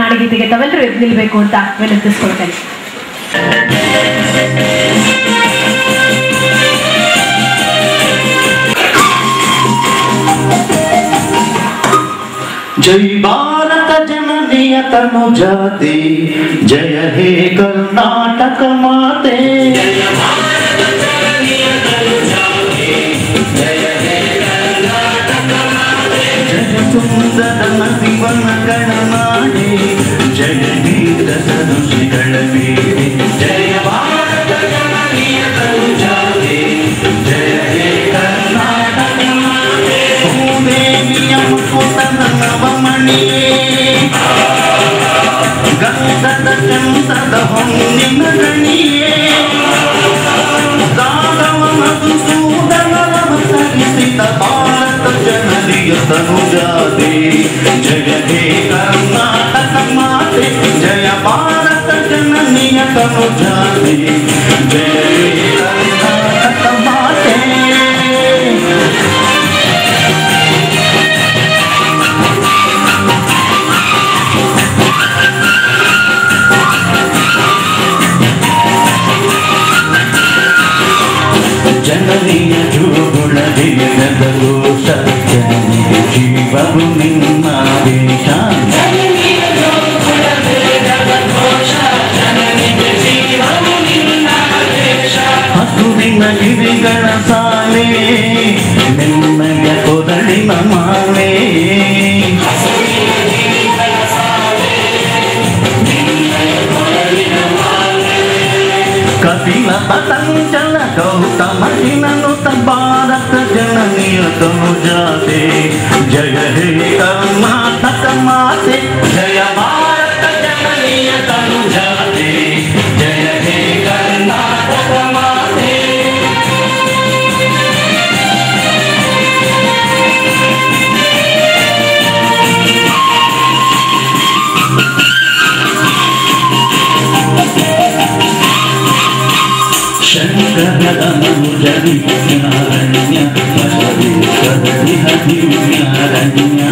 ನಾಡಗೀತೆಗೆ ತಾವೆಲ್ಲರೂ ಎದ್ದು ನಿಲ್ಬೇಕು ಅಂತ ವಿನಂತಿಸ್ಕೊಳ್ತೇನೆ. जय भारत जननीय तनुजाते, जय हे कर्नाटक माते, जय भारत जननीय तनुजाते, जय हे कर्नाटक माते, जय सुंदर नदीवन गणनाडे, जय वीर धनुषिಗಳ वीरे, जय भारत जननीय तनुजाते, जय हे कर्नाटक माते, भूदेविಯ ಮುಕುಟನ ನವಮಣಿಯೇ, ಗಂಧದ ಚಂದದ ಹೊನ್ನಿನ ಗಣಿಯೇ, ದಾನವ ಮಧುಸೂದನರವ ಸರಿಸಿದ ಭಾರತ ಜನನಿಯ ತನುಜಾತೆ, ಜಯ ಹೇ ಕರ್ನಾಟಕ ಮಾತೆ, ಜಯ ಭಾರತ ಜನನಿಯ ತನುಜಾತೆ, ಜಯ ಹೇ ಕರ್ನಾಟಕ ಮಾತೆ. ಜನನಿಯ ಜೋಗುಳದಿಯ ಘೋಷ, ಜನನಿಯ ಜೀವವು ನಿನ್ನ ದೇಶ, ಹಸುರಿನ ಗಿರಿಗಳ ಸಾಲೆ, ನಿನ್ನಯ ಕೊರಳಿನ ಮಾಲೆ, ಕಪಿಲ ಪತಂಜಲ ಗೌತಮ ನುತ ಭಾರತ ಜನನಿಯ ತನುಜಾತೆ, ಜಯ ಹೇ ಕರ್ನಾಟಕ ಮಾತೆ, ಜಯ ಭಾರತ ಜನನಿಯ ತನುಜಾತೆ, ಜಯ ಹೇ ಕರ್ನಾಟಕ ಮಾತೆ. ಶಂಕರದ ಮನುಜರಿ ನಾರಣ್ಯ, ಬಸವೇಶ್ವರರಿ ಹರಿಣ್ಯಾರಣ್ಯ,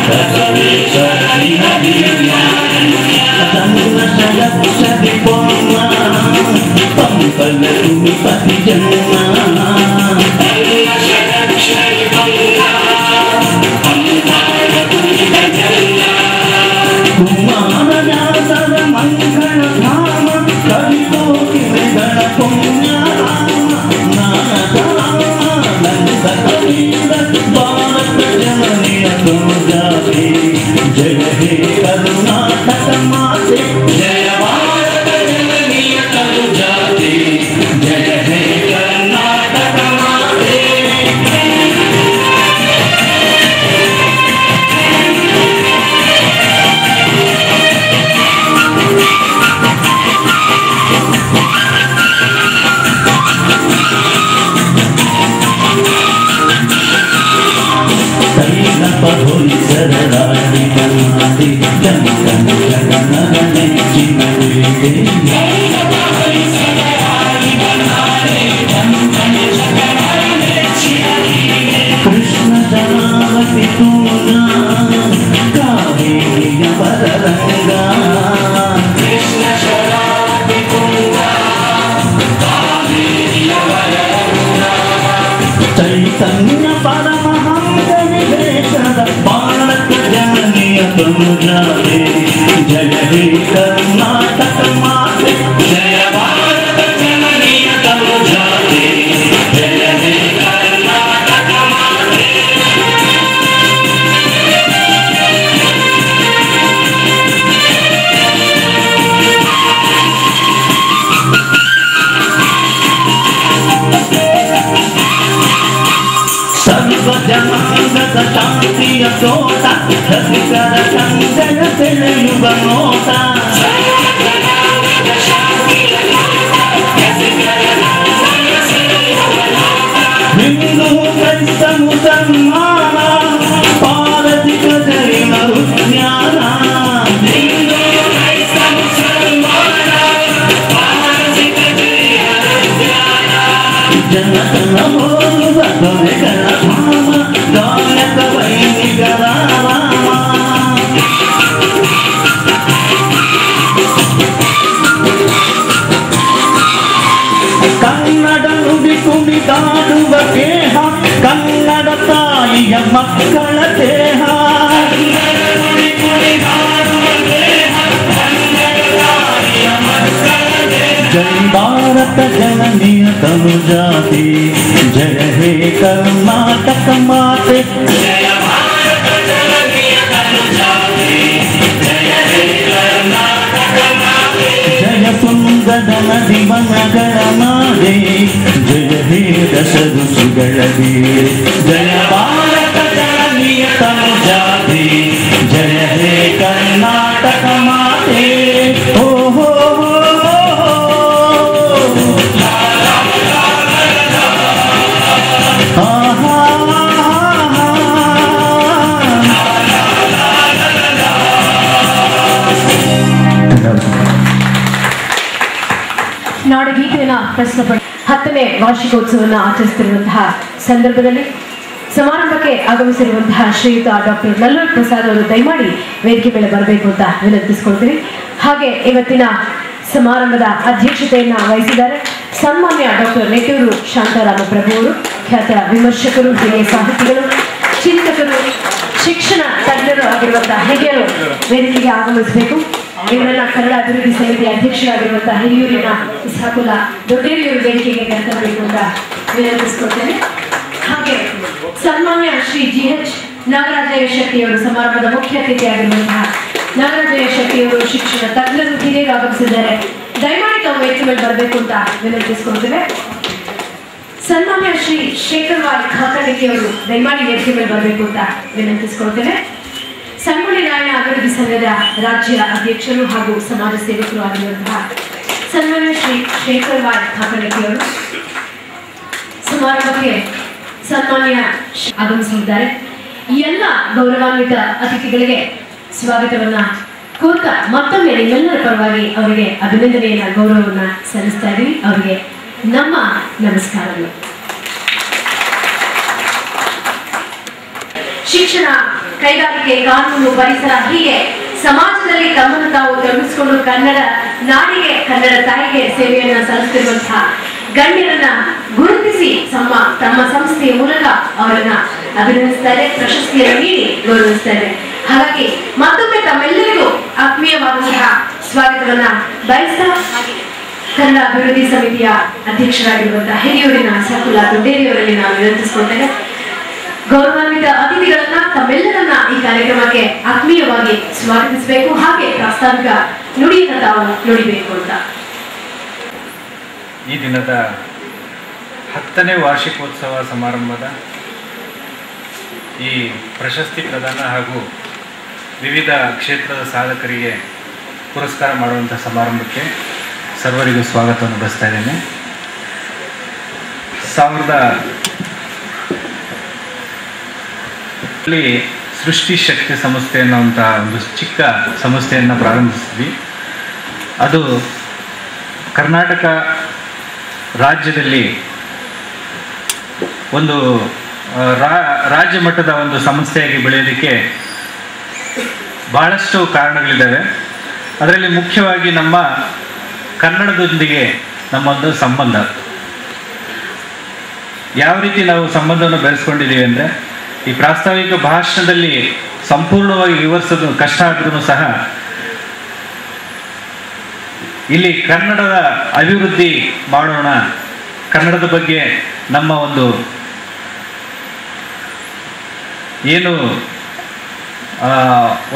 ಬಸವೇಶ್ವರರಿ ಹರಿಣ್ಯಾರಣ್ಯ, ಸರಿ ಪೊನ್ನ ಪಂಪಲ ತುಮಿ ಪತಿ ಜನ್ಮ, ಕುಮಾರ ದಾಸರ ಮಂಗಳ ಧಾಮ, ಕವಿಕೋಟಿ ಗಣ ಪುಣ್ಯ ನಂದ ಕವೀರ ಭಾರತ ಜನನಿಯ ತನುಜಾತೆ, ಜಯ ಹೇ ಕರ್ನಾಟಕ ಮಾತೆ, ಜಯ ಭಾರತ ಜನನಿಯ ತನುಜಾತೆ, ಜಯ ಹೇ ಕರ್ನಾಟಕ ಮಾತೆ. सरदारी बनाते, जन जन जगन नेचिन वेदे, कृष्ण जनावति तूना कावेरिय वररंगा, कृष्ण जनावति तूना कावेरिय वररंगा, चैतन्य परमहंस विवेशद भारत जननिय तनुजाते, जय हे कर्नाटक माते, जय भारत जननिय तनुजाते, जय हे कर्नाटक माते. सर्व जनांगत शांतिय तोಟ, ರಸಿಕರ ಸಂಜಯ ಸೆಳೆಯುವ ನೋಟ, ಹಿಂದೂ ಕ್ರೈಸ್ತ ಮುಸಲ್ಮಾನ, ಪಾರಸಿಕ ಜೈನ ವಿಜ್ಞಾನ, ಹಿಂದೂ ಕ್ರೈಸ್ತ ಮುಸಲ್ಮಾನ, ಪಾರಸಿಕ ಜೈನ ವಿಜ್ಞಾನ, ಜನತನ ಹೋಲುವ ದೊರೆಗಳ ಧಾಮ, ಗಾಯಕ ವೈನಿಗರ ದೇಹ जय भारत जननीय तनु जाति जय हे कर्नाटक माते जय भारत जननीय तनु जाति जय हे कर्नाटक माते जय सुंदर नदी वनಗಳ ನಾಡೆ जय हे दश ಋಷಿಗಳ ಬೀಡೆ जय भारत जननीय तनु जाति जय हे कर्नाटक माते हो हो ನಾಡಗೀತೆಯನ್ನು ಪ್ರಸ್ತುತಪಡಿಸಿ 10ನೇ ವಾರ್ಷಿಕೋತ್ಸವವನ್ನು ಆಚರಿಸುತ್ತಿರುವಂತಹ ಸಂದರ್ಭದಲ್ಲಿ ಸಮಾರಂಭಕ್ಕೆ ಆಗಮಿಸಿರುವಂತಹ ಶ್ರೀಯುತ ಡಾಕ್ಟರ್ ನಲ್ಲೂರ್ ಪ್ರಸಾದ್ ಅವರು ದಯಮಾಡಿ ವೇದಿಕೆ ಮೇಲೆ ಬರಬೇಕು ಅಂತ ವಿನಂತಿಸಿಕೊಳ್ತೀವಿ. ಹಾಗೆ ಇವತ್ತಿನ ಸಮಾರಂಭದ ಅಧ್ಯಕ್ಷತೆಯನ್ನ ವಹಿಸಿದ್ದಾರೆ ಸನ್ಮಾನ್ಯ ಡಾಕ್ಟರ್ ನೆಟ್ಟೂರು ಶಾಂತಾರಾಮ ಪ್ರಭು ಅವರು, ಖ್ಯಾತ ವಿಮರ್ಶಕರು, ಹಿರಿಯ ಸಾಹಿತಿಗಳು, ಚಿಂತಕರು, ಶಿಕ್ಷಣ ತಜ್ಞರು ಆಗಿರುವಂತಹ ಹಿರಿಯರು ವೇದಿಕೆಗೆ ಆಗಮಿಸಬೇಕು. ಇವರೆಲ್ಲ ಕನ್ನಡ ಅಭಿವೃದ್ಧಿ ಸಮಿತಿ ಅಧ್ಯಕ್ಷರಾಗಿರುವಂತಹ ಹಿರಿಯೂರಿನ ಇಸ್ಹಾಕುಲ್ಲಾ ದೊಡ್ಡೇರಿಯೂರು ವೇದಿಕೆಗೆ ಕರೆತರಬೇಕು ಅಂತ ವಿನಂತಿಸಿಕೊಳ್ತೇನೆ. ಹಾಗೆ ಸನ್ಮಾನ್ಯ ಶ್ರೀ GH ನಾಗರಾಜಯ್ಯ ಶೆಟ್ಟಿಯವರು ಸಮಾರಂಭದ ಮುಖ್ಯ ಅತಿಥಿಯಾಗಿರುವಂತಹ ನಾಗರಾಜಯ್ಯ ಶೆಟ್ಟಿಯವರು ಶಿಕ್ಷಣ ತಜ್ಞರು, ಹಿರಿಯರು ಆಗಮಿಸಿದ್ದಾರೆ. ದಯಮಾಡಿ ತಾವು ವೇದಿಕೆ ಮೇಲೆ ಬರಬೇಕು ಅಂತ ವಿನಂತಿಸಿಕೊಳ್ತೇವೆ. ಸನ್ಮಾನ್ಯ ಶ್ರೀ ಶೇಖರ್ ವಾಯ್ ಖಾಕಣಿಕೆಯವರು ದಯಮಾಡಿ ವೇದಿಕೆ ಮೇಲೆ ಬರಬೇಕು ಅಂತ ವಿನಂತಿಸಿಕೊಳ್ತೇವೆ. ಸಂಗೊಳ್ಳಿ ರಾಯಣ್ಣ ಅಭಿವೃದ್ಧಿ ಸಂಘದ ರಾಜ್ಯ ಅಧ್ಯಕ್ಷರು ಹಾಗೂ ಸಮಾಜ ಸೇವಕರು ಆಗಿರುವಂತಹ ಸನ್ಮಾನ್ಯ ಶ್ರೀ ಶೇಖರ್ ವಾಯ್ ಖಾಕಣಿಕೆಯವರು ಸಮಾರಂಭಕ್ಕೆ ಸನ್ಮಾನ್ಯ ಆಗಮಿಸಲಿದ್ದಾರೆ. ಈ ಎಲ್ಲ ಗೌರವಾನ್ವಿತ ಅತಿಥಿಗಳಿಗೆ ಸ್ವಾಗತವನ್ನ ಕೋರ್ತಾ ಮತ್ತೊಮ್ಮೆ ನಿಮ್ಮೆಲ್ಲರ ಪರವಾಗಿ ಅವರಿಗೆ ಅಭಿನಂದನೆಯನ್ನ ಗೌರವವನ್ನ ಸಲ್ಲಿಸ್ತಾ ಇದ್ದೀವಿ. ಅವರಿಗೆ ನಮ್ಮ ನಮಸ್ಕಾರಗಳು. ಶಿಕ್ಷಣ, ಕೈಗಾರಿಕೆ, ಕಾನೂನು, ಪರಿಸರ ಹೀಗೆ ಸಮಾಜದಲ್ಲಿ ತಮ್ಮನ್ನು ತಾವು ತೊಡಗಿಸಿಕೊಂಡು ಕನ್ನಡ ನಾಡಿಗೆ, ಕನ್ನಡ ತಾಯಿಗೆ ಸೇವೆಯನ್ನ ಸಲ್ಲಿಸುತ್ತಿರುವಂತಹ ಗಣ್ಯರನ್ನ ಗುರುತಿಸಿ ತಮ್ಮ ಸಂಸ್ಥೆಯ ಮೂಲಕ ಅವರನ್ನ ಅಭಿನಂದಿಸ್ತಾರೆ, ಪ್ರಶಸ್ತಿಯನ್ನು ನೀಡಿ ಗೌರವಿಸ್ತಾರೆ. ಹಾಗಾಗಿ ಮತ್ತೊಮ್ಮೆ ತಮ್ಮೆಲ್ಲರಿಗೂ ಆತ್ಮೀಯವಾದಂತಹ ಸ್ವಾಗತವನ್ನ ಬಯಸ್ತಾ ಕನ್ನಡ ಅಭಿವೃದ್ಧಿ ಸಮಿತಿಯ ಅಧ್ಯಕ್ಷರಾಗಿರುವಂತಹ ಹಿರಿಯೂರಿನ ಇಸ್ಹಾಕುಲ್ಲಾ ದೊಡ್ಡೇರಿಯವರಲ್ಲಿ ನಾನು ವಿನಂತಿಸಿಕೊಳ್ತೇನೆ. ಗೌರವಾನ್ವಿತ ಅತಿಥಿಗಳನ್ನ ತಮ್ಮೆಲ್ಲರನ್ನ ಈ ಕಾರ್ಯಕ್ರಮಕ್ಕೆ ಆತ್ಮೀಯವಾಗಿ ಸ್ವಾಗತಿಸಬೇಕು. ಹಾಗೆ ಪ್ರಾಸ್ತಾವಿಕ ನುಡಿಯನ್ನು ತಾವು ನುಡಿಬೇಕು ಅಂತ. ಈ ದಿನದ 10ನೇ ವಾರ್ಷಿಕೋತ್ಸವ ಸಮಾರಂಭದ ಈ ಪ್ರಶಸ್ತಿ ಪ್ರದಾನ ಹಾಗೂ ವಿವಿಧ ಕ್ಷೇತ್ರದ ಸಾಧಕರಿಗೆ ಪುರಸ್ಕಾರ ಮಾಡುವಂಥ ಸಮಾರಂಭಕ್ಕೆ ಸರ್ವರಿಗೂ ಸ್ವಾಗತವನ್ನು ಬಯಸ್ತಾ ಇದ್ದೇನೆ. 2000 ಸೃಷ್ಟಿ ಶಕ್ತಿ ಸಂಸ್ಥೆ ಅನ್ನುವಂಥ ಒಂದು ಚಿಕ್ಕ ಸಂಸ್ಥೆಯನ್ನು ಪ್ರಾರಂಭಿಸಿದ್ವಿ. ಅದು ಕರ್ನಾಟಕ ರಾಜ್ಯದಲ್ಲಿ ಒಂದು ರಾಜ್ಯ ಮಟ್ಟದ ಒಂದು ಸಂಸ್ಥೆಯಾಗಿ ಬೆಳೆಯೋದಕ್ಕೆ ಬಹಳಷ್ಟು ಕಾರಣಗಳಿದ್ದಾವೆ. ಅದರಲ್ಲಿ ಮುಖ್ಯವಾಗಿ ನಮ್ಮ ಕನ್ನಡದೊಂದಿಗೆ ನಮ್ಮೊಂದು ಸಂಬಂಧ, ಯಾವ ರೀತಿ ನಾವು ಸಂಬಂಧವನ್ನು ಬೆಳೆಸ್ಕೊಂಡಿದ್ದೀವಿ ಅಂದರೆ, ಈ ಪ್ರಾಸ್ತಾವಿಕ ಭಾಷಣದಲ್ಲಿ ಸಂಪೂರ್ಣವಾಗಿ ವಿವರಿಸೋದು ಕಷ್ಟ ಆದ್ರೂ ಸಹ ಇಲ್ಲಿ ಕನ್ನಡದ ಅಭಿವೃದ್ಧಿ ಮಾಡೋಣ, ಕನ್ನಡದ ಬಗ್ಗೆ ನಮ್ಮ ಏನು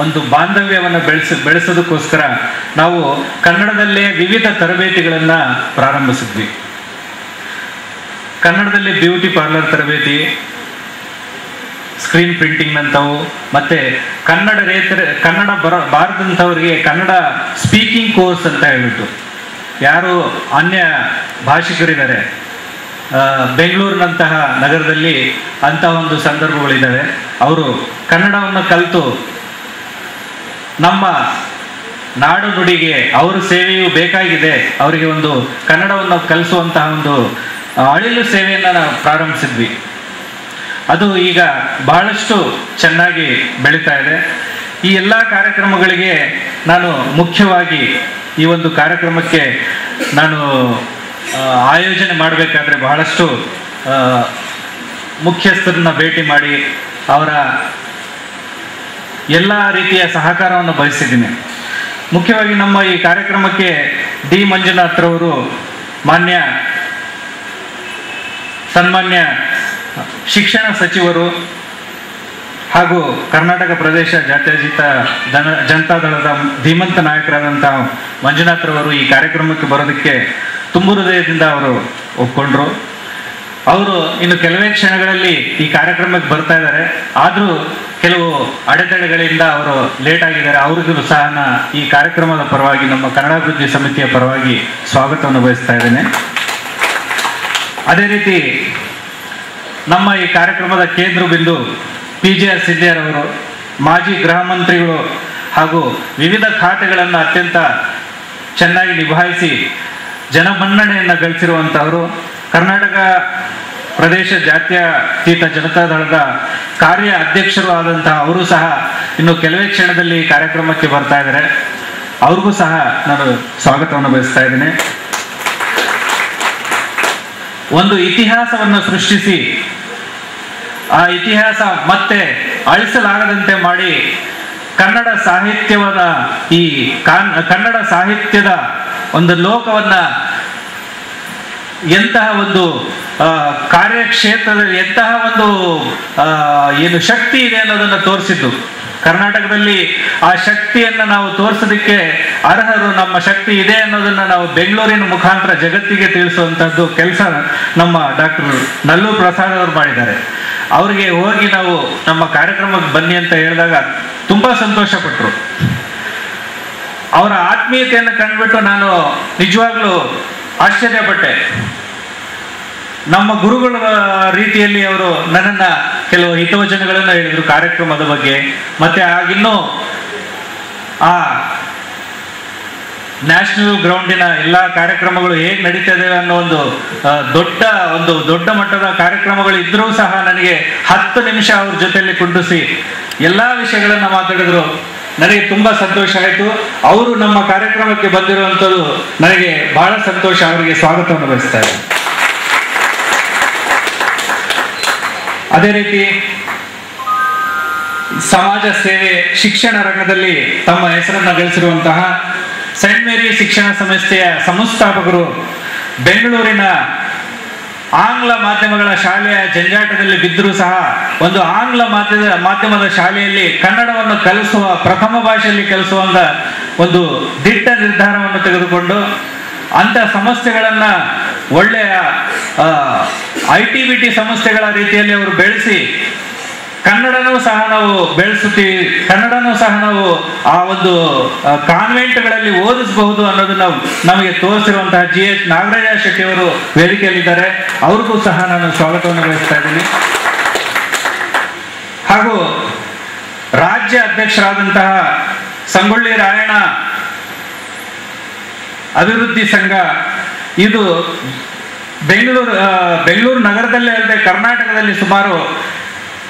ಒಂದು ಬಾಂಧವ್ಯವನ್ನು ಬೆಳೆಸೋದಕ್ಕೋಸ್ಕರ ನಾವು ಕನ್ನಡದಲ್ಲೇ ವಿವಿಧ ತರಬೇತಿಗಳನ್ನು ಪ್ರಾರಂಭಿಸಿದ್ವಿ. ಕನ್ನಡದಲ್ಲಿ ಬ್ಯೂಟಿ ಪಾರ್ಲರ್ ತರಬೇತಿ, ಸ್ಕ್ರೀನ್ ಪ್ರಿಂಟಿಂಗ್ನಂಥವು, ಮತ್ತು ಕನ್ನಡ ಬಾರದಂಥವ್ರಿಗೆ ಕನ್ನಡ ಸ್ಪೀಕಿಂಗ್ ಕೋರ್ಸ್ ಅಂತ ಹೇಳ್ಬಿಟ್ಟು, ಯಾರು ಅನ್ಯ ಭಾಷಿಕರಿದ್ದಾರೆ ಬೆಂಗಳೂರಿನಂತಹ ನಗರದಲ್ಲಿ ಅಂಥ ಒಂದು ಸಂದರ್ಭಗಳಿದ್ದಾವೆ, ಅವರು ಕನ್ನಡವನ್ನು ಕಲಿತು ನಮ್ಮ ನಾಡು ನುಡಿಗೆ ಅವರ ಸೇವೆಯು ಬೇಕಾಗಿದೆ, ಅವರಿಗೆ ಒಂದು ಕನ್ನಡವನ್ನು ಕಲಿಸುವಂತಹ ಒಂದು ಅಳಿಲು ಸೇವೆಯನ್ನು ನಾವು ಪ್ರಾರಂಭಿಸಿದ್ವಿ. ಅದು ಈಗ ಬಹಳಷ್ಟು ಚೆನ್ನಾಗಿ ಬೆಳೀತಾ ಇದೆ. ಈ ಎಲ್ಲ ಕಾರ್ಯಕ್ರಮಗಳಿಗೆ ನಾನು ಮುಖ್ಯವಾಗಿ ಈ ಒಂದು ಕಾರ್ಯಕ್ರಮಕ್ಕೆ ನಾನು ಆಯೋಜನೆ ಮಾಡಬೇಕಾದ್ರೆ ಬಹಳಷ್ಟು ಮುಖ್ಯಸ್ಥರನ್ನ ಭೇಟಿ ಮಾಡಿ ಅವರ ಎಲ್ಲ ರೀತಿಯ ಸಹಕಾರವನ್ನು ಬಯಸಿದ್ದೀನಿ. ಮುಖ್ಯವಾಗಿ ನಮ್ಮ ಈ ಕಾರ್ಯಕ್ರಮಕ್ಕೆ ಡಿ ಮಂಜುನಾಥ್ರವರು ಸನ್ಮಾನ್ಯ ಶಿಕ್ಷಣ ಸಚಿವರು ಹಾಗೂ ಕರ್ನಾಟಕ ಪ್ರದೇಶ ಜಾತ್ಯತೀತ ಜನತಾದಳದ ಧೀಮಂತ ನಾಯಕರಾದಂಥ ಮಂಜುನಾಥ್ರವರು ಈ ಕಾರ್ಯಕ್ರಮಕ್ಕೆ ಬರೋದಕ್ಕೆ ತುಂಬ ಹೃದಯದಿಂದ ಅವರು ಒಪ್ಕೊಂಡ್ರು. ಅವರು ಇನ್ನು ಕೆಲವೇ ಕ್ಷಣಗಳಲ್ಲಿ ಈ ಕಾರ್ಯಕ್ರಮಕ್ಕೆ ಬರ್ತಾ ಇದ್ದಾರೆ. ಆದರೂ ಕೆಲವು ಅಡೆತಡೆಗಳಿಂದ ಅವರು ಲೇಟ್ ಆಗಿದ್ದಾರೆ. ಅವ್ರಿಗೂ ಸಹ ಈ ಕಾರ್ಯಕ್ರಮದ ಪರವಾಗಿ, ನಮ್ಮ ಕನ್ನಡಾಭಿವೃದ್ಧಿ ಸಮಿತಿಯ ಪರವಾಗಿ ಸ್ವಾಗತವನ್ನು ಬಯಸ್ತಾ ಇದ್ದೇನೆ. ಅದೇ ರೀತಿ ನಮ್ಮ ಈ ಕಾರ್ಯಕ್ರಮದ ಕೇಂದ್ರ ಬಿಂದು PGR ಸಿದ್ದಿಯರವರು, ಮಾಜಿ ಗೃಹ ಮಂತ್ರಿಗಳು ಹಾಗೂ ವಿವಿಧ ಖಾತೆಗಳನ್ನು ಅತ್ಯಂತ ಚೆನ್ನಾಗಿ ನಿಭಾಯಿಸಿ ಜನಮನ್ನಣೆಯನ್ನು ಗಳಿಸಿರುವಂಥವರು, ಕರ್ನಾಟಕ ಪ್ರದೇಶ ಜಾತ್ಯತೀತ ಜನತಾದಳದ ಕಾರ್ಯ ಅಧ್ಯಕ್ಷರು ಆದಂತಹ ಅವರು ಸಹ ಇನ್ನು ಕೆಲವೇ ಕ್ಷಣದಲ್ಲಿ ಕಾರ್ಯಕ್ರಮಕ್ಕೆ ಬರ್ತಾ ಇದ್ದಾರೆ. ಅವ್ರಿಗೂ ಸಹ ನಾನು ಸ್ವಾಗತವನ್ನು ಬಯಸ್ತಾ ಇದ್ದೇನೆ. ಒಂದು ಇತಿಹಾಸವನ್ನು ಸೃಷ್ಟಿಸಿ ಆ ಇತಿಹಾಸ ಮತ್ತೆ ಅಳಿಸಲಾಗದಂತೆ ಮಾಡಿ ಕನ್ನಡ ಸಾಹಿತ್ಯದ ಒಂದು ಲೋಕವನ್ನ ಎಂತಹ ಒಂದು ಕಾರ್ಯಕ್ಷೇತ್ರದಲ್ಲಿ ಎಂತಹ ಒಂದು ಏನು ಶಕ್ತಿ ಇದೆ ಅನ್ನೋದನ್ನು ತೋರಿಸಿದ್ದು. ಕರ್ನಾಟಕದಲ್ಲಿ ಆ ಶಕ್ತಿಯನ್ನು ನಾವು ತೋರಿಸೋದಕ್ಕೆ ಅರ್ಹರು, ನಮ್ಮ ಶಕ್ತಿ ಇದೆ ಅನ್ನೋದನ್ನ ನಾವು ಬೆಂಗಳೂರಿನ ಮುಖಾಂತರ ಜಗತ್ತಿಗೆ ತಿಳಿಸುವಂತದ್ದು ಕೆಲಸ ನಮ್ಮ ಡಾಕ್ಟರ್ ನಲ್ಲೂರು ಪ್ರಸಾದ್ ಅವರು ಮಾಡಿದ್ದಾರೆ. ಅವರಿಗೆ ಹೋಗಿ ನಾವು ನಮ್ಮ ಕಾರ್ಯಕ್ರಮಕ್ಕೆ ಬನ್ನಿ ಅಂತ ಹೇಳಿದಾಗ ತುಂಬಾ ಸಂತೋಷ ಪಟ್ಟರು. ಅವರ ಆತ್ಮೀಯತೆಯನ್ನು ಕಂಡುಬಿಟ್ಟು ನಾನು ನಿಜವಾಗ್ಲೂ ಆಶ್ಚರ್ಯಪಟ್ಟೆ. ನಮ್ಮ ಗುರುಗಳ ರೀತಿಯಲ್ಲಿ ಅವರು ನನ್ನನ್ನ ಕೆಲವು ಹಿತವಚನಗಳನ್ನು ಹೇಳಿದ್ರು ಕಾರ್ಯಕ್ರಮದ ಬಗ್ಗೆ. ಮತ್ತೆ ಆಗಿನ್ನೂ ಆ ನ್ಯಾಷನಲ್ ಗ್ರೌಂಡಿನ ಎಲ್ಲ ಕಾರ್ಯಕ್ರಮಗಳು ಹೇಗೆ ನಡೀತಾ ಇದ್ದಾವೆ ಅನ್ನೋ ಒಂದು ದೊಡ್ಡ ಮಟ್ಟದ ಕಾರ್ಯಕ್ರಮಗಳು ಇದ್ರೂ ಸಹ ನನಗೆ 10 ನಿಮಿಷ ಅವ್ರ ಜೊತೆಯಲ್ಲಿ ಕುಂಡಿಸಿ ಎಲ್ಲ ವಿಷಯಗಳನ್ನ ಮಾತಾಡಿದ್ರು. ನನಗೆ ತುಂಬಾ ಸಂತೋಷ ಆಯಿತು. ಅವರು ನಮ್ಮ ಕಾರ್ಯಕ್ರಮಕ್ಕೆ ಬಂದಿರುವಂಥದ್ದು ನನಗೆ ಬಹಳ ಸಂತೋಷ. ಅವರಿಗೆ ಸ್ವಾಗತವನ್ನು ಬಯಸ್ತಾ ಇದ್ದೀನಿ. ಅದೇ ರೀತಿ ಸಮಾಜ ಸೇವೆ, ಶಿಕ್ಷಣ ರಂಗದಲ್ಲಿ ತಮ್ಮ ಹೆಸರನ್ನು ಗಳಿಸಿರುವಂತಹ ಸೈಂಟ್ ಮೇರಿ ಶಿಕ್ಷಣ ಸಂಸ್ಥೆಯ ಸಂಸ್ಥಾಪಕರು, ಬೆಂಗಳೂರಿನ ಆಂಗ್ಲ ಮಾಧ್ಯಮಗಳ ಶಾಲೆಯ ಜಂಜಾಟದಲ್ಲಿ ಬಿದ್ದರೂ ಸಹ ಒಂದು ಆಂಗ್ಲ ಮಾಧ್ಯಮದ ಶಾಲೆಯಲ್ಲಿ ಕನ್ನಡವನ್ನು ಕಲಿಸುವ, ಪ್ರಥಮ ಭಾಷೆಯಲ್ಲಿ ಕಲಿಸುವಂತ ಒಂದು ದಿಟ್ಟ ನಿರ್ಧಾರವನ್ನು ತೆಗೆದುಕೊಂಡು ಅಂತ ಸಂಸ್ಥೆಗಳನ್ನ ಒಳ್ಳೆಯ ITBT ಸಂಸ್ಥೆಗಳ ರೀತಿಯಲ್ಲಿ ಅವರು ಬೆಳೆಸಿ ಕನ್ನಡನೂ ಸಹ ನಾವು ಬೆಳೆಸುತ್ತೀವಿ, ಕನ್ನಡನೂ ಸಹ ನಾವು ಆ ಒಂದು ಕಾನ್ವೆಂಟ್ಗಳಲ್ಲಿ ಓದಿಸಬಹುದು ಅನ್ನೋದನ್ನ ನಮಗೆ ತೋರಿಸಿರುವಂತಹ GH ನಾಗರಾಜ ಶೆಟ್ಟಿ ಅವರು ವೇದಿಕೆಯಲ್ಲಿದ್ದಾರೆ. ಅವ್ರಿಗೂ ಸಹ ನಾನು ಸ್ವಾಗತವನ್ನು ಬಯಸ್ತಾ ಇದ್ದೀನಿ. ಹಾಗೂ ರಾಜ್ಯ ಅಧ್ಯಕ್ಷರಾದಂತಹ ಸಂಗೊಳ್ಳಿ ರಾಯಣ್ಣ ಅಭಿವೃದ್ಧಿ ಸಂಘ, ಇದು ಬೆಂಗಳೂರು ನಗರದಲ್ಲೇ ಅಲ್ಲದೆ ಕರ್ನಾಟಕದಲ್ಲಿ ಸುಮಾರು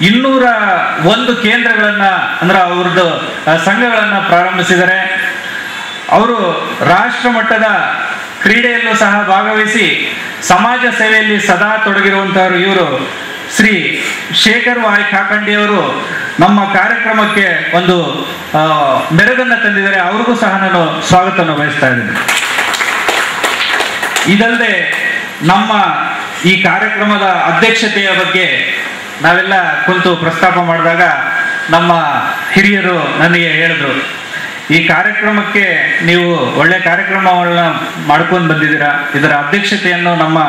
201 ಕೇಂದ್ರಗಳನ್ನ ಅಂದ್ರೆ ಅವ್ರದ್ದು ಸಂಘಗಳನ್ನ ಪ್ರಾರಂಭಿಸಿದ್ದಾರೆ. ಅವರು ರಾಷ್ಟ್ರ ಮಟ್ಟದ ಕ್ರೀಡೆಯಲ್ಲೂ ಸಹ ಭಾಗವಹಿಸಿ ಸಮಾಜ ಸೇವೆಯಲ್ಲಿ ಸದಾ ತೊಡಗಿರುವಂತಹವರು. ಇವರು ಶ್ರೀ ಶೇಖರ್ ವಾಯ್ ಕಾಕಂಡಿ ಅವರು ನಮ್ಮ ಕಾರ್ಯಕ್ರಮಕ್ಕೆ ಒಂದು ಮೆರುಗನ್ನು ತಂದಿದ್ದಾರೆ. ಅವ್ರಿಗೂ ಸಹ ನಾನು ಸ್ವಾಗತವನ್ನು ಬಯಸ್ತಾ ಇದ್ದೀನಿ. ಇದಲ್ಲದೆ ನಮ್ಮ ಈ ಕಾರ್ಯಕ್ರಮದ ಅಧ್ಯಕ್ಷತೆಯ ಬಗ್ಗೆ ನಾವೆಲ್ಲ ಕುಳಿತು ಪ್ರಸ್ತಾಪ ಮಾಡಿದಾಗ ನಮ್ಮ ಹಿರಿಯರು ನನಗೆ ಹೇಳಿದ್ರು, ಈ ಕಾರ್ಯಕ್ರಮಕ್ಕೆ ನೀವು ಒಳ್ಳೆ ಕಾರ್ಯಕ್ರಮಗಳನ್ನ ಮಾಡ್ಕೊಂಡು ಬಂದಿದ್ದೀರಾ, ಇದರ ಅಧ್ಯಕ್ಷತೆಯನ್ನು ನಮ್ಮ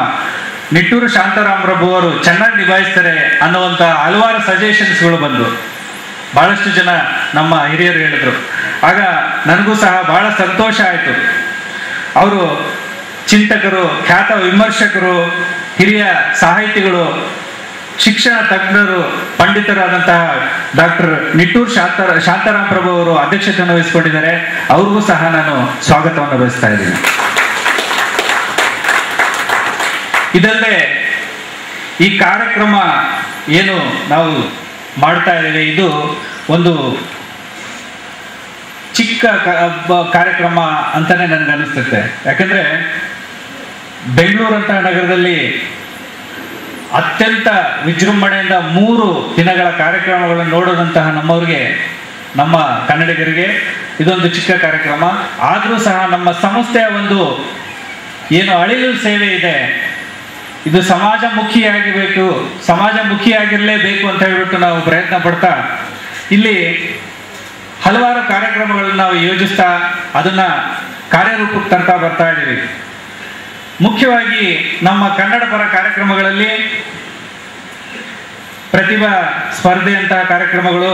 ನಿಟ್ಟೂರು ಶಾಂತಾರಾಮ್ ಪ್ರಭು ಅವರು ಚೆನ್ನಾಗಿ ನಿಭಾಯಿಸ್ತಾರೆ ಅನ್ನುವಂಥ ಹಲವಾರು ಸಜೆಷನ್ಸ್ಗಳು ಬಂದು ಬಹಳಷ್ಟು ಜನ ನಮ್ಮ ಹಿರಿಯರು ಹೇಳಿದ್ರು. ಆಗ ನನಗೂ ಸಹ ಬಹಳ ಸಂತೋಷ ಆಯಿತು. ಅವರು ಚಿಂತಕರು, ಖ್ಯಾತ ವಿಮರ್ಶಕರು, ಹಿರಿಯ ಸಾಹಿತಿಗಳು, ಶಿಕ್ಷಣ ತಜ್ಞರು, ಪಂಡಿತರಾದಂತಹ ಡಾಕ್ಟರ್ ನಿಟ್ಟೂರು ಶಾಂತಾರಾಮ್ ಪ್ರಭು ಅವರು ಅಧ್ಯಕ್ಷತೆಯನ್ನು ವಹಿಸಿಕೊಂಡಿದ್ದಾರೆ. ಅವ್ರಿಗೂ ಸಹ ನಾನು ಸ್ವಾಗತವನ್ನು ಬಯಸ್ತಾ ಇದ್ದೀನಿ. ಇದಲ್ಲದೆ ಈ ಕಾರ್ಯಕ್ರಮ ಏನು ನಾವು ಮಾಡ್ತಾ ಇದ್ದೇವೆ, ಇದು ಒಂದು ಚಿಕ್ಕ ಕಾರ್ಯಕ್ರಮ ಅಂತಾನೆ ನನಗೆ ಅನಿಸುತ್ತೆ. ಯಾಕಂದ್ರೆ ಬೆಂಗಳೂರಂತಹ ನಗರದಲ್ಲಿ ಅತ್ಯಂತ ವಿಜೃಂಭಣೆಯಿಂದ 3 ದಿನಗಳ ಕಾರ್ಯಕ್ರಮಗಳನ್ನು ನೋಡೋದಂತಹ ನಮ್ಮವ್ರಿಗೆ ನಮ್ಮ ಕನ್ನಡಿಗರಿಗೆ ಇದೊಂದು ಚಿಕ್ಕ ಕಾರ್ಯಕ್ರಮ. ಆದರೂ ಸಹ ನಮ್ಮ ಸಂಸ್ಥೆಯ ಒಂದು ಏನು ಅಳಿಲು ಸೇವೆ ಇದೆ, ಇದು ಸಮಾಜಮುಖಿಯಾಗಿರಲೇಬೇಕು ಅಂತ ಹೇಳ್ಬಿಟ್ಟು ನಾವು ಪ್ರಯತ್ನ ಪಡ್ತಾ ಇಲ್ಲಿ ಹಲವಾರು ಕಾರ್ಯಕ್ರಮಗಳನ್ನು ನಾವು ಯೋಜಿಸ್ತಾ ಅದನ್ನ ಕಾರ್ಯರೂಪಕ್ಕೆ ತರ್ತಾ ಬರ್ತಾ ಇದ್ದೀವಿ. ಮುಖ್ಯವಾಗಿ ನಮ್ಮ ಕನ್ನಡ ಪರ ಕಾರ್ಯಕ್ರಮಗಳಲ್ಲಿ ಪ್ರತಿಭಾ ಸ್ಪರ್ಧೆಯಂತಹ ಕಾರ್ಯಕ್ರಮಗಳು,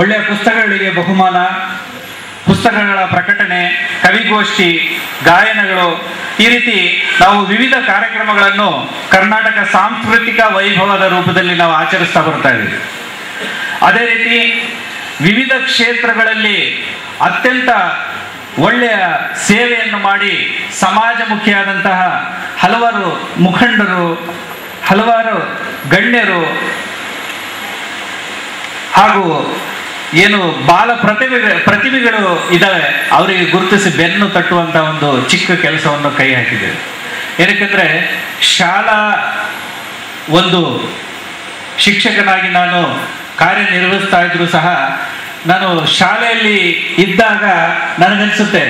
ಒಳ್ಳೆಯ ಪುಸ್ತಕಗಳಿಗೆ ಬಹುಮಾನ, ಪುಸ್ತಕಗಳ ಪ್ರಕಟಣೆ, ಕವಿಗೋಷ್ಠಿ, ಗಾಯನಗಳು, ಈ ರೀತಿ ನಾವು ವಿವಿಧ ಕಾರ್ಯಕ್ರಮಗಳನ್ನು ಕರ್ನಾಟಕ ಸಾಂಸ್ಕೃತಿಕ ವೈಭವದ ರೂಪದಲ್ಲಿ ನಾವು ಆಚರಿಸ್ತಾ ಬರ್ತಾ ಇದ್ದೀವಿ. ಅದೇ ರೀತಿ ವಿವಿಧ ಕ್ಷೇತ್ರಗಳಲ್ಲಿ ಅತ್ಯಂತ ಒಳ್ಳೆಯ ಸೇವೆಯನ್ನು ಮಾಡಿ ಸಮಾಜಮುಖಿಯಾದಂತಹ ಹಲವಾರು ಮುಖಂಡರು, ಹಲವಾರು ಗಣ್ಯರು ಹಾಗೂ ಏನು ಬಾಲ ಪ್ರತಿಭೆಗಳು ಇದ್ದಾವೆ, ಅವರಿಗೆ ಗುರುತಿಸಿ ಬೆನ್ನು ತಟ್ಟುವಂತ ಒಂದು ಚಿಕ್ಕ ಕೆಲಸವನ್ನು ಕೈ ಹಾಕಿದ್ದೇವೆ. ಏನಕ್ಕೆಂದ್ರೆ ಶಾಲಾ ಒಂದು ಶಿಕ್ಷಕನಾಗಿ ನಾನು ಕಾರ್ಯನಿರ್ವಹಿಸ್ತಾ ಇದ್ರು ಸಹ ನಾನು ಶಾಲೆಯಲ್ಲಿ ಇದ್ದಾಗ ನನಗನ್ಸುತ್ತೆ,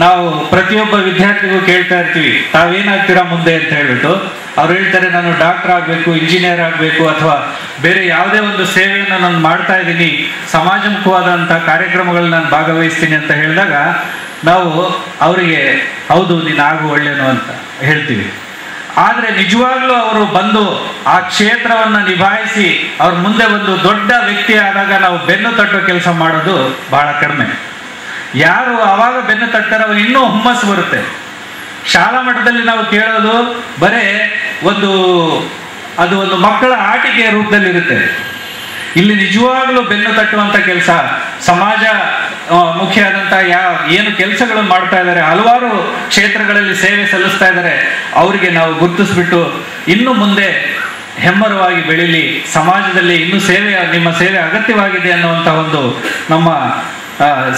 ನಾವು ಪ್ರತಿಯೊಬ್ಬ ವಿದ್ಯಾರ್ಥಿಗೂ ಕೇಳ್ತಾ ಇರ್ತೀವಿ ತಾವೇನಾಗ್ತೀರಾ ಮುಂದೆ ಅಂತ ಹೇಳ್ಬಿಟ್ಟು. ಅವ್ರು ಹೇಳ್ತಾರೆ ನಾನು ಡಾಕ್ಟರ್ ಆಗಬೇಕು, ಇಂಜಿನಿಯರ್ ಆಗಬೇಕು, ಅಥವಾ ಬೇರೆ ಯಾವುದೇ ಒಂದು ಸೇವೆಯನ್ನು ನಾನು ಮಾಡ್ತಾ ಇದ್ದೀನಿ, ಸಮಾಜಮುಖವಾದಂಥ ಕಾರ್ಯಕ್ರಮಗಳಲ್ಲಿ ನಾನು ಭಾಗವಹಿಸ್ತೀನಿ ಅಂತ ಹೇಳಿದಾಗ ನಾವು ಅವರಿಗೆ ಹೌದು ನೀನು ಆಗು ಒಳ್ಳೆಯನು ಅಂತ ಹೇಳ್ತೀವಿ. ಆದರೆ ನಿಜವಾಗ್ಲೂ ಅವರು ಬಂದು ಆ ಕ್ಷೇತ್ರವನ್ನು ನಿಭಾಯಿಸಿ ಅವ್ರ ಮುಂದೆ ಒಂದು ದೊಡ್ಡ ವ್ಯಕ್ತಿ ಆದಾಗ ನಾವು ಬೆನ್ನು ತಟ್ಟೋ ಕೆಲಸ ಮಾಡೋದು ಬಹಳ ಕಡಿಮೆ. ಯಾರು ಅವಾಗ ಬೆನ್ನು ತಟ್ತಾರೋ ಅವ್ರು ಇನ್ನೂ ಹುಮ್ಮಸ್ಸು ಬರುತ್ತೆ. ಶಾಲಾ ಮಟ್ಟದಲ್ಲಿ ನಾವು ಕೇಳೋದು ಬರೇ ಅದು ಒಂದು ಮಕ್ಕಳ ಆಟಿಕೆಯ ರೂಪದಲ್ಲಿ ಇರುತ್ತೆ. ಇಲ್ಲಿ ನಿಜವಾಗ್ಲೂ ಬೆನ್ನು ತಟ್ಟುವಂತ ಕೆಲಸ, ಸಮಾಜ ಮುಖ್ಯವಾದಂತಹ ಏನು ಕೆಲಸಗಳನ್ನು ಮಾಡ್ತಾ ಇದ್ದಾರೆ, ಹಲವಾರು ಕ್ಷೇತ್ರಗಳಲ್ಲಿ ಸೇವೆ ಸಲ್ಲಿಸ್ತಾ ಇದ್ದಾರೆ, ಅವರಿಗೆ ನಾವು ಗುರುತಿಸ್ಬಿಟ್ಟು ಇನ್ನು ಮುಂದೆ ಹೆಮ್ಮರವಾಗಿ ಬೆಳೀಲಿ, ಸಮಾಜದಲ್ಲಿ ಇನ್ನೂ ನಿಮ್ಮ ಸೇವೆ ಅಗತ್ಯವಾಗಿದೆ ಅನ್ನುವಂಥ ಒಂದು ನಮ್ಮ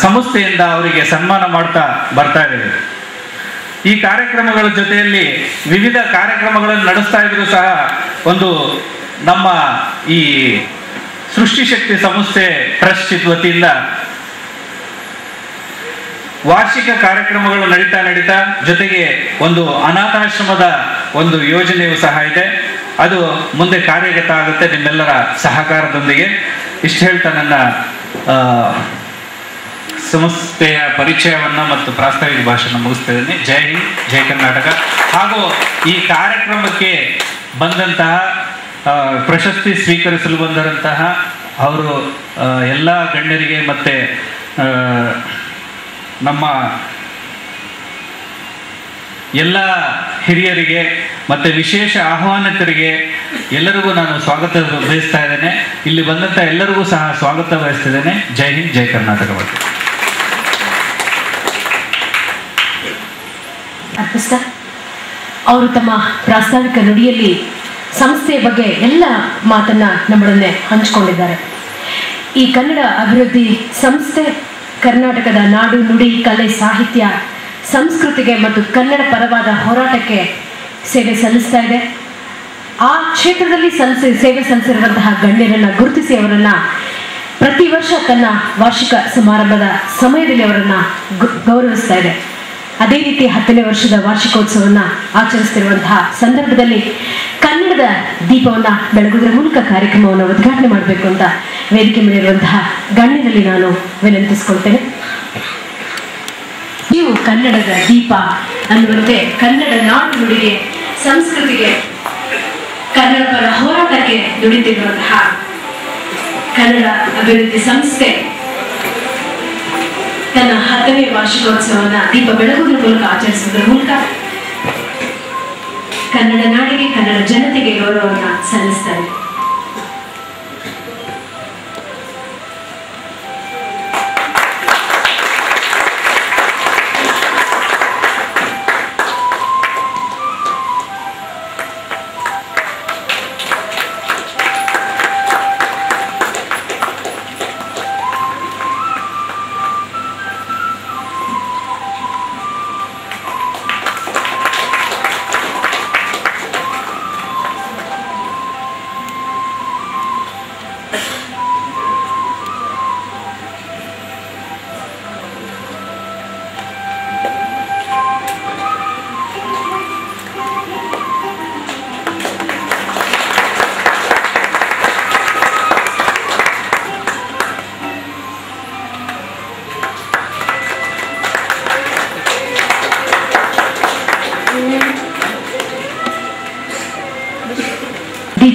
ಸಂಸ್ಥೆಯಿಂದ ಅವರಿಗೆ ಸನ್ಮಾನ ಮಾಡ್ತಾ ಬರ್ತಾ ಇದ್ದೇವೆ. ಈ ಕಾರ್ಯಕ್ರಮಗಳ ಜೊತೆಯಲ್ಲಿ ವಿವಿಧ ಕಾರ್ಯಕ್ರಮಗಳನ್ನು ನಡೆಸ್ತಾ ಇದ್ರು ಸಹ ಒಂದು ನಮ್ಮ ಈ ಸೃಷ್ಟಿಶಕ್ತಿ ಸಂಸ್ಥೆ ಟ್ರಸ್ಟ್ ವತಿಯಿಂದ ವಾರ್ಷಿಕ ಕಾರ್ಯಕ್ರಮಗಳು ನಡೀತಾ ಜೊತೆಗೆ ಒಂದು ಅನಾಥಾಶ್ರಮದ ಒಂದು ಯೋಜನೆಯೂ ಸಹ ಇದೆ. ಅದು ಮುಂದೆ ಕಾರ್ಯಗತ ಆಗುತ್ತೆ ನಿಮ್ಮೆಲ್ಲರ ಸಹಕಾರದೊಂದಿಗೆ. ಇಷ್ಟು ಹೇಳ್ತಾ ನನ್ನ ಸಂಸ್ಥೆಯ ಪರಿಚಯವನ್ನ ಮತ್ತು ಪ್ರಾಸ್ತಾವಿಕ ಭಾಷಣ ಮುಗಿಸ್ತಾ ಇದ್ದೀನಿ. ಜೈ ಹಿಂದ್, ಜೈ ಕರ್ನಾಟಕ. ಹಾಗೂ ಈ ಕಾರ್ಯಕ್ರಮಕ್ಕೆ ಬಂದಂತಹ ಪ್ರಶಸ್ತಿ ಸ್ವೀಕರಿಸಲು ಬಂದಿರಂತಹ ಅವರು ಎಲ್ಲ ಗಣ್ಯರಿಗೆ ಮತ್ತೆ ನಮ್ಮ ಎಲ್ಲ ಹಿರಿಯರಿಗೆ ಮತ್ತೆ ವಿಶೇಷ ಆಹ್ವಾನಿತರಿಗೆ ಎಲ್ಲರಿಗೂ ನಾನು ಸ್ವಾಗತ ಬಯಸ್ತಾ ಇದ್ದೇನೆ. ಇಲ್ಲಿ ಬಂದಂತ ಎಲ್ಲರಿಗೂ ಸಹ ಸ್ವಾಗತ ಬಯಸ್ತಿದ್ದೇನೆ. ಜೈ ಹಿಂದ್, ಜೈ ಕರ್ನಾಟಕ. ಅವರು ತಮ್ಮ ಪ್ರಾಸ್ತಾವಿಕ ನುಡಿಯಲ್ಲಿ ಸಂಸ್ಥೆಯ ಬಗ್ಗೆ ಎಲ್ಲ ಮಾತನ್ನ ನಮ್ಮೊಡನೆ ಹಂಚಿಕೊಂಡಿದ್ದಾರೆ. ಈ ಕನ್ನಡ ಅಭಿವೃದ್ಧಿ ಸಂಸ್ಥೆ ಕರ್ನಾಟಕದ ನಾಡು, ನುಡಿ, ಕಲೆ, ಸಾಹಿತ್ಯ, ಸಂಸ್ಕೃತಿಗೆ ಮತ್ತು ಕನ್ನಡ ಪರವಾದ ಹೋರಾಟಕ್ಕೆ ಸೇವೆ ಸಲ್ಲಿಸ್ತಾ ಇದೆ. ಆ ಕ್ಷೇತ್ರದಲ್ಲಿ ಸೇವೆ ಸಲ್ಲಿಸಿರುವಂತಹ ಗಣ್ಯರನ್ನ ಗುರುತಿಸಿ ಅವರನ್ನ ಪ್ರತಿ ವರ್ಷ ತನ್ನ ವಾರ್ಷಿಕ ಸಮಾರಂಭದ ಸಮಯದಲ್ಲಿ ಅವರನ್ನ ಗೌರವಿಸ್ತಾ ಇದೆ. ಅದೇ ರೀತಿ 10ನೇ ವರ್ಷದ ವಾರ್ಷಿಕೋತ್ಸವವನ್ನು ಆಚರಿಸ್ತಿರುವಂತಹ ಸಂದರ್ಭದಲ್ಲಿ ಕನ್ನಡದ ದೀಪವನ್ನು ಬೆಳಗುವುದರ ಮೂಲಕ ಕಾರ್ಯಕ್ರಮವನ್ನು ಉದ್ಘಾಟನೆ ಮಾಡಬೇಕು ಅಂತ ವೇದಿಕೆ ಮೇಲಿರುವಂತಹ ಗಣ್ಯರಲ್ಲಿ ನಾನು ವಿನಂತಿಸಿಕೊಳ್ತೇನೆ. ನೀವು ಕನ್ನಡದ ದೀಪ ಅನ್ನುವಂತೆ ಕನ್ನಡ ನಾಡು, ನುಡಿಗೆ, ಸಂಸ್ಕೃತಿಗೆ, ಕನ್ನಡ ಪರ ಹೋರಾಟಕ್ಕೆ ದುಡಿತಿರುವಂತಹ ಕನ್ನಡ ಅಭಿವೃದ್ಧಿ ಸಂಸ್ಥೆ ತನ್ನ 10ನೇ ವಾರ್ಷಿಕೋತ್ಸವವನ್ನು ದೀಪ ಬೆಳಗುವುದರ ಮೂಲಕ ಆಚರಿಸುವುದರ ಮೂಲಕ ಕನ್ನಡ ನಾಡಿಗೆ, ಕನ್ನಡ ಜನತೆಗೆ ಗೌರವವನ್ನು ಸಲ್ಲಿಸ್ತಾರೆ.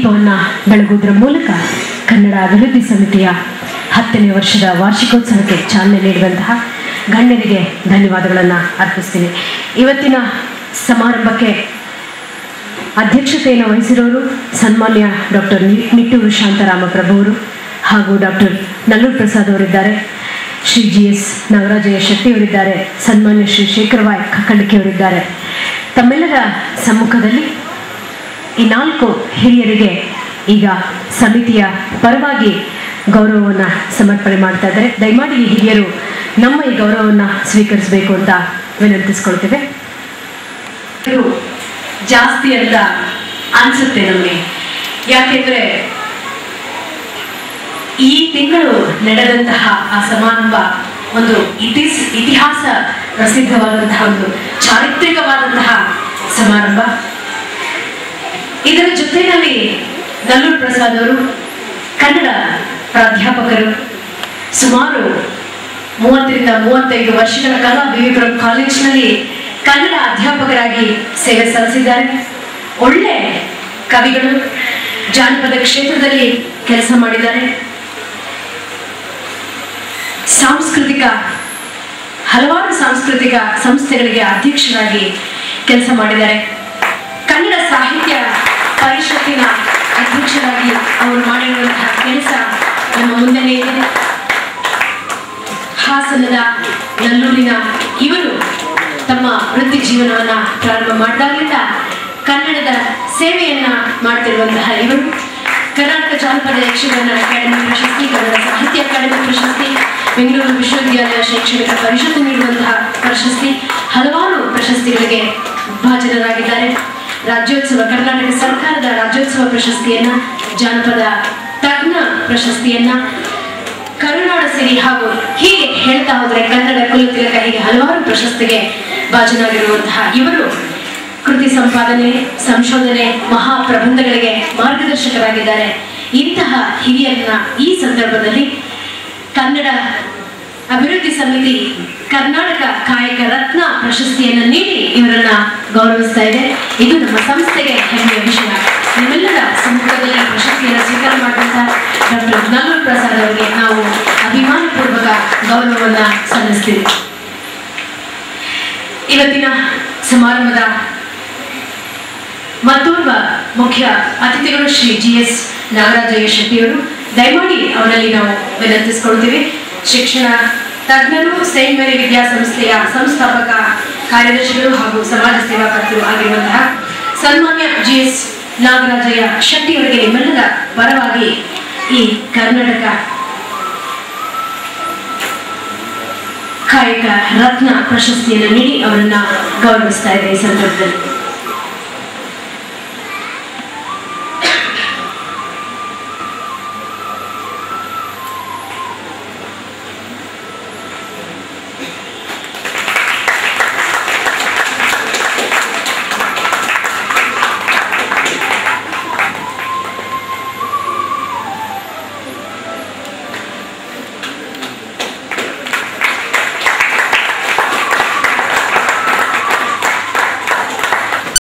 ದೀಪವನ್ನು ಬೆಳಗುವುದರ ಮೂಲಕ ಕನ್ನಡ ಅಭಿವೃದ್ಧಿ ಸಮಿತಿಯ 10ನೇ ವರ್ಷದ ವಾರ್ಷಿಕೋತ್ಸವಕ್ಕೆ ಚಾಲನೆ ನೀಡುವಂತಹ ಗಣ್ಯರಿಗೆ ಧನ್ಯವಾದಗಳನ್ನು ಅರ್ಪಿಸ್ತೀನಿ. ಇವತ್ತಿನ ಸಮಾರಂಭಕ್ಕೆ ಅಧ್ಯಕ್ಷತೆಯನ್ನು ವಹಿಸಿರೋರು ಸನ್ಮಾನ್ಯ ಡಾಕ್ಟರ್ ನಿಟ್ಟೂರು ಶಾಂತಾರಾಮ ಪ್ರಭು ಅವರು ಹಾಗೂ ಡಾಕ್ಟರ್ ನಲ್ಲೂರು ಪ್ರಸಾದ್ ಅವರಿದ್ದಾರೆ. ಶ್ರೀ GS ನಾಗರಾಜಯ್ಯ ಶೆಟ್ಟಿ ಅವರಿದ್ದಾರೆ. ಸನ್ಮಾನ್ಯ ಶ್ರೀ ಶೇಖರವಾಯ್ ಕಕ್ಕಳಿಕೆ ಅವರಿದ್ದಾರೆ. ತಮ್ಮೆಲ್ಲರ ಸಮ್ಮುಖದಲ್ಲಿ ಈ 4 ಹಿರಿಯರಿಗೆ ಈಗ ಸಮಿತಿಯ ಪರವಾಗಿ ಗೌರವವನ್ನು ಸಮರ್ಪಣೆ ಮಾಡ್ತಾ ಇದ್ದಾರೆ. ದಯಮಾಡಿ ಈ ಹಿರಿಯರು ನಮ್ಮ ಈ ಗೌರವವನ್ನು ಸ್ವೀಕರಿಸಬೇಕು ಅಂತ ವಿನಂತಿಸ್ಕೊಳ್ತೇವೆ. ಜಾಸ್ತಿ ಅಂತ ಅನ್ಸುತ್ತೆ ನಮಗೆ, ಯಾಕೆಂದ್ರೆ ಈ ತಿಂಗಳು ನಡೆದಂತಹ ಆ ಸಮಾರಂಭ ಒಂದು ಇತಿಹಾಸ ಪ್ರಸಿದ್ಧವಾದಂತಹ ಒಂದು ಚಾರಿತ್ರಿಕವಾದಂತಹ ಸಮಾರಂಭ. ಇದರ ಜೊತೆಯಲ್ಲಿ ನಲ್ಲೂರು ಪ್ರಸಾದ್ ಅವರು ಕನ್ನಡ ಪ್ರಾಧ್ಯಾಪಕರು. ಸುಮಾರು 30ರಿಂದ 35 ವರ್ಷಗಳ ಕಾಲ ವಿವಿಪುರಂ ಕಾಲೇಜಿನಲ್ಲಿ ಕನ್ನಡ ಅಧ್ಯಾಪಕರಾಗಿ ಸೇವೆ ಸಲ್ಲಿಸಿದ್ದಾರೆ. ಒಳ್ಳೆ ಕವಿಗಳು, ಜಾನಪದ ಕ್ಷೇತ್ರದಲ್ಲಿ ಕೆಲಸ ಮಾಡಿದ್ದಾರೆ. ಹಲವಾರು ಸಾಂಸ್ಕೃತಿಕ ಸಂಸ್ಥೆಗಳಿಗೆ ಅಧ್ಯಕ್ಷರಾಗಿ ಕೆಲಸ ಮಾಡಿದ್ದಾರೆ. ಕನ್ನಡ ಸಾಹಿತ್ಯ ಪರಿಷತ್ತಿನ ಅಧ್ಯಕ್ಷರಾಗಿ ಅವರು ಮಾಡಿರುವಂತಹ ಕೆಲಸ ನಮ್ಮ ಮುಂದೆನೇ ಇದೆ. ಹಾಸನದ ನಲ್ಲೂರಿನ ಇವರು ತಮ್ಮ ವೃತ್ತಿ ಜೀವನವನ್ನ ಪ್ರಾರಂಭ ಮಾಡಿದಾಗಲಿಂದ ಕನ್ನಡದ ಸೇವೆಯನ್ನ ಮಾಡ್ತಿರುವಂತಹ ಇವರು ಕರ್ನಾಟಕ ಜಾನಪದ ಯಕ್ಷಗಾನ ಅಕಾಡೆಮಿ ಪ್ರಶಸ್ತಿ, ಕನ್ನಡ ಸಾಹಿತ್ಯ ಅಕಾಡೆಮಿ ಪ್ರಶಸ್ತಿ, ಬೆಂಗಳೂರು ವಿಶ್ವವಿದ್ಯಾಲಯ ಶೈಕ್ಷಣಿಕ ಪರಿಷತ್ತು ನೀಡುವಂತಹ ಪ್ರಶಸ್ತಿ, ಹಲವಾರು ಪ್ರಶಸ್ತಿಗಳಿಗೆ ಭಾಜನರಾಗಿದ್ದಾರೆ. ರಾಜ್ಯೋತ್ಸವ, ಕರ್ನಾಟಕ ಸರ್ಕಾರದ ರಾಜ್ಯೋತ್ಸವ ಪ್ರಶಸ್ತಿಯನ್ನ, ಜಾನಪದ ತಜ್ಞ ಪ್ರಶಸ್ತಿಯನ್ನ, ಕರುನಾಡ ಸಿರಿ ಹಾಗೂ ಹೀಗೆ ಹೇಳ್ತಾ ಹೋದ್ರೆ ಕನ್ನಡ ಕುಲತಿಲಕ, ಹೀಗೆ ಹಲವಾರು ಪ್ರಶಸ್ತಿಗೆ ಭಾಜನರಾಗಿರುವಂತಹ ಇವರು ಕೃತಿ ಸಂಪಾದನೆ, ಸಂಶೋಧನೆ, ಮಹಾಪ್ರಬಂಧಗಳಿಗೆ ಮಾರ್ಗದರ್ಶಕರಾಗಿದ್ದಾರೆ. ಇಂತಹ ಹಿರಿಯರನ್ನ ಈ ಸಂದರ್ಭದಲ್ಲಿ ಕನ್ನಡ ಅಭಿವೃದ್ಧಿ ಸಮಿತಿ ಕರ್ನಾಟಕ ಕಾಯಕ ರತ್ನ ಪ್ರಶಸ್ತಿಯನ್ನು ನೀಡಿ ಇವರನ್ನ ಗೌರವಿಸ್ತಾ ಇದೆ. ಇದು ನಮ್ಮ ಸಂಸ್ಥೆಗೆ ಹೆಮ್ಮೆಯ ವಿಷಯ. ನಿಮ್ಮೆಲ್ಲರ ಸಮ್ಮುಖದಲ್ಲಿ ಪ್ರಶಸ್ತಿಯನ್ನು ಸ್ವೀಕಾರ ಮಾಡುವಂತಹ ಡಾಕ್ಟರ್ ನಲ್ಲೂರು ಪ್ರಸಾದ್ ಅವರಿಗೆ ನಾವು ಅಭಿಮಾನಪೂರ್ವಕ ಗೌರವವನ್ನು ಸಲ್ಲಿಸ್ತೀವಿ. ಇವತ್ತಿನ ಸಮಾರಂಭದ ಮತ್ತೋರ್ವ ಮುಖ್ಯ ಅತಿಥಿಗಳು ಶ್ರೀ GS ನಾಗರಾಜಯ್ಯ ಶೆಟ್ಟಿಯವರು. ದಯಮಾಡಿ ಅವರಲ್ಲಿ ನಾವು ವಿನಂತಿಸಿಕೊಳ್ತೀವಿ. ಶಿಕ್ಷಣ ತಜ್ಞರು, ಸೇಂಟ್ ಮೇರಿ ವಿದ್ಯಾಸಂಸ್ಥೆಯ ಸಂಸ್ಥಾಪಕ ಕಾರ್ಯದರ್ಶಿಗಳು ಹಾಗೂ ಸಮಾಜ ಸೇವಾಕರ್ತರು ಆಗಿರುವಂತಹ ಸನ್ಮಾನ್ಯ GS ನಾಗರಾಜಯ್ಯ ಶೆಟ್ಟಿಯವರಿಗೆ ನಿಮ್ಮೆಲ್ಲರ ಪರವಾಗಿ ಈ ಕರ್ನಾಟಕ ಕಾಯಕ ರತ್ನ ಪ್ರಶಸ್ತಿಯನ್ನು ನೀಡಿ ಅವರನ್ನ ಗೌರವಿಸ್ತಾ ಇದೆ ಈ ಸಂದರ್ಭದಲ್ಲಿ.